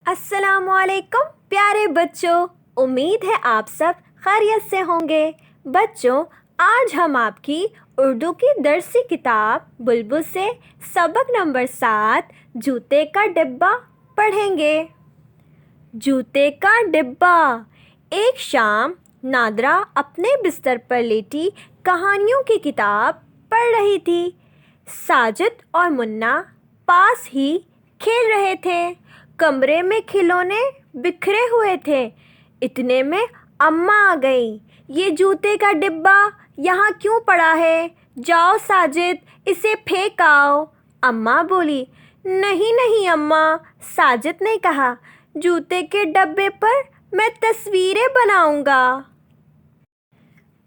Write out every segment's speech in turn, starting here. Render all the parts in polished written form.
السلام علیکم پیارے بچوں، امید ہے آپ سب خیریت سے ہوں گے۔ بچوں، آج ہم آپ کی اردو کی درسی کتاب بلبل سے سبق نمبر 7 جوتے کا ڈبہ پڑھیں گے۔ جوتے کا ڈبہ۔ ایک شام نادرا اپنے بستر پر لیٹی کہانیوں کی کتاب پڑھ رہی تھی۔ ساجد اور منا پاس ہی کھیل رہے تھے۔ کمرے میں کھلونے بکھرے ہوئے تھے۔ اتنے میں اماں آ گئیں۔ یہ جوتے کا ڈبہ یہاں کیوں پڑا ہے؟ جاؤ ساجد، اسے پھینک آؤ۔ اماں بولی۔ نہیں اماں، ساجد نے کہا، جوتے کے ڈبے پر میں تصویریں بناؤں گا۔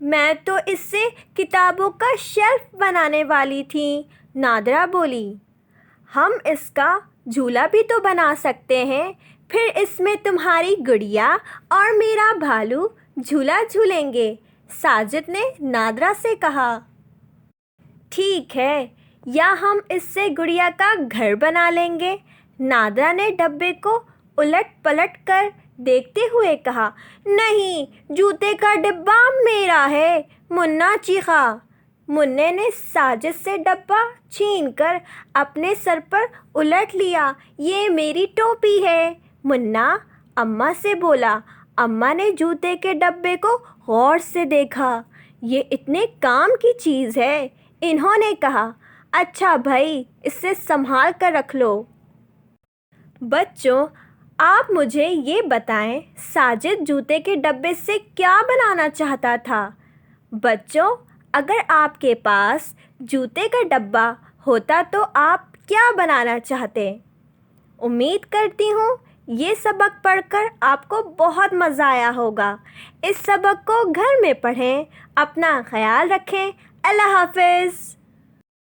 میں تو اس سے کتابوں کا شیلف بنانے والی تھی، نادرا بولی۔ ہم اس کا جھولا بھی تو بنا سکتے ہیں، پھر اس میں تمہاری گڑیا اور میرا بھالو جھولا جھولیں گے، ساجد نے نادرا سے کہا۔ ٹھیک ہے، یا ہم اس سے گڑیا کا گھر بنا لیں گے، نادرا نے ڈبے کو الٹ پلٹ کر دیکھتے ہوئے کہا۔ نہیں، جوتے کا ڈبہ میرا ہے، منا چیخا۔ منّے نے ساجد سے ڈبہ چھین کر اپنے سر پر الٹ لیا۔ یہ میری ٹوپی ہے، منا اماں سے بولا۔ اماں نے جوتے کے ڈبے کو غور سے دیکھا۔ یہ اتنے کام کی چیز ہے، انہوں نے کہا۔ اچھا بھائی، اسے سنبھال کر رکھ لو۔ بچوں، آپ مجھے یہ بتائیں، ساجد جوتے کے ڈبے سے کیا بنانا چاہتا تھا؟ بچوں، اگر آپ کے پاس جوتے کا ڈبہ ہوتا تو آپ کیا بنانا چاہتے؟ امید کرتی ہوں یہ سبق پڑھ کر آپ کو بہت مزہ آیا ہوگا۔ اس سبق کو گھر میں پڑھیں، اپنا خیال رکھیں۔ اللہ حافظ۔